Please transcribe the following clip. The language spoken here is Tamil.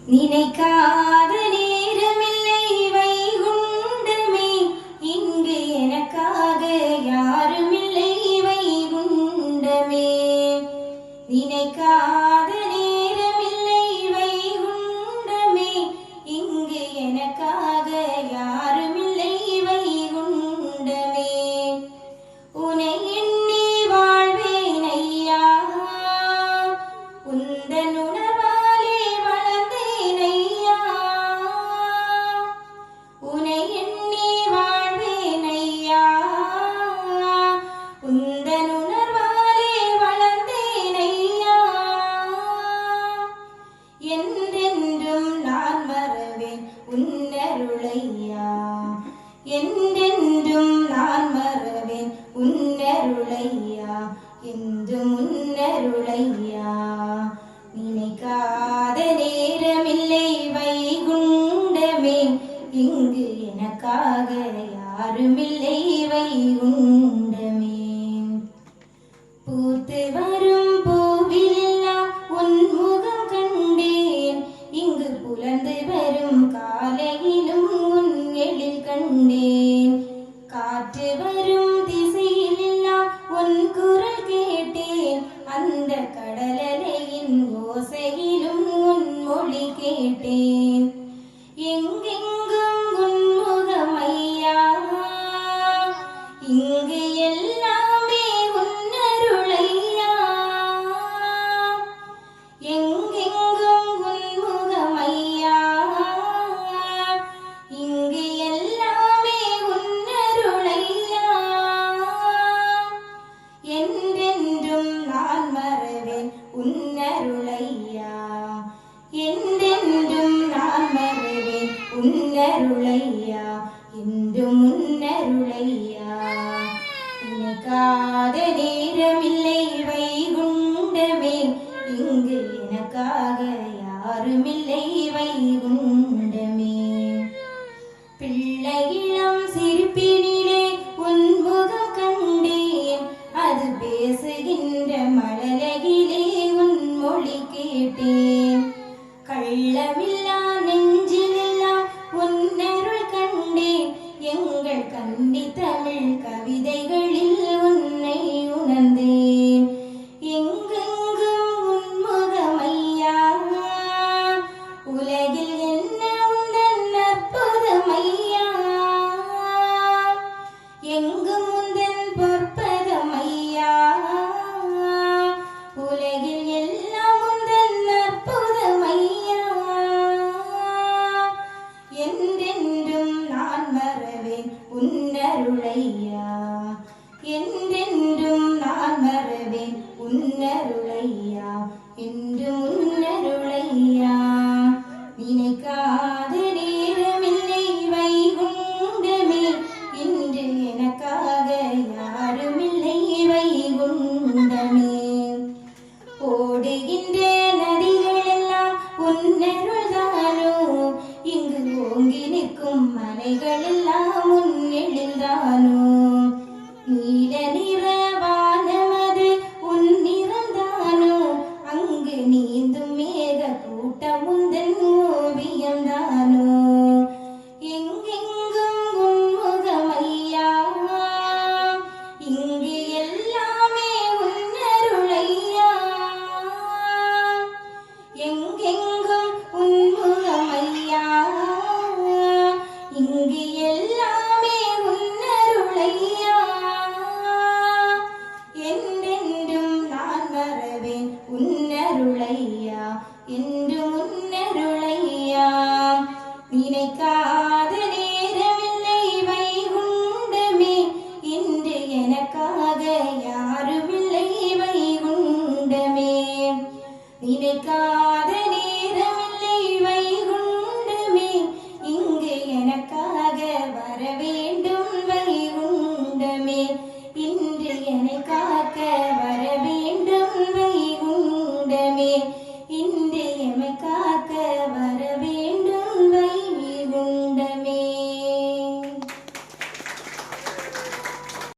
நினைக்காத நேரமில்லை வைகுண்டமே, இங்கு எனக்காக யாருமில்லை வைகுண்டமே. நினைக்காத நேரமில்லை வைகுண்டமே, இங்கு எனக்காக யாருமில்லை வைகுண்டமே. உனை எண்ணி வாழ்வேன் ஐயா, உந்தன் உணர்வாலே வளர்ந்தேன் ஐயா. உனை எண்ணி வாழ்வேன் ஐயா, உந்தன் உணர்வாலே வளர்ந்தேன் ஐயா. என்றென்றும் நான் மறவேன் உன்னருளையா, என்றென்றும் நான் மறவேன் உன்னருளையா, என்றும் உன்னருளையா. நினைக்காத நேரமில்லை வைகுண்டமே, இங்கு எனக்காக யாருமில்லை வைகுண்டமே. பூத்து வரும் பூவிலெல்லாம் உன் முகம் கண்டேன், இங்கு புலர்ந்து வரும் காலையிலும் உன் எழில் கண்டேன். காற்று வரும் திசையிலெல்லாம் உன் குரல் கேட்டேன், அந்த கடலலையின் ஓசையிலும் உன் மொழி கேட்டேன். எங்கெங்கும் உன் முகம் ஐயா, இங்கு எல்லாமே உன்னருளையா. எங்கெங்கும் உன் முகம் ஐயா, இங்கு எல்லாமே உன்னருளையா. என்றென்றும் நான் மறவேன் உன்னருளையா, என்றென்றும் நான் மறவேன் உன்னருளையா, என்றும் உன்னருளையா. நினைக்காத நேரமில்லை வைகுண்டமே, இங்கு எனக்காக யாருமில்லை வைகுண்டமே. பிள்ளையிளம் சிரிப்பினிலே உன் முகம் கண்டேன், அது பேசுகின்ற மழலையிலே உன் மொழி கேட்டேன். கள்ளமில்லா நெஞ்சிலெல்லாம் உன்னருள் கண்டேன், எங்கள் கன்னி தமிழ் கவிதைகளில் உன்னை உணர்ந்தேன். எங்கெங்கும் உன் முகம் ஐயா, உலகில் என்ன உந்தன் அற்புதம் ஐயா. எங்கும் உந்தன் பொற்பதம் ஐயா, உலகில் எல்லாம் உந்தன் அற்புதம் ஐயா. என்றென்றும் நான் மறவேன் உன்னருளையா, என்றென்றும் நான் மறவேன் உன்னருளையா, என்றும் உன்னருளையா. நினைக்காத நேரமில்லை வைகுண்டமே, இன்று எனக்காக யாருமில்லை வைகுண்டமே. ஓடுகின்ற நதிகளெல்லாம் உன்னருள்தானோ, இங்கு ஓங்கி நிற்கும் மலைகளெல்லாம் உன் எழில்தானோ. நீல நிற வானமது உன் நிறம்தானோ, அங்கு நீந்தும் மேக கூட்டம் உந்தன் ஓவியம்தானோ. எங்கெங்கும் உன் முகம் ஐயா, இங்கு எல்லாமே உன்னருளையா. எங்கெங்கும் உன் முகம் ஐயா, இங்கு எல்லாமே உன்னருளையா. என்றென்றும் நான் மறவேன் உன்னருளையா, என்று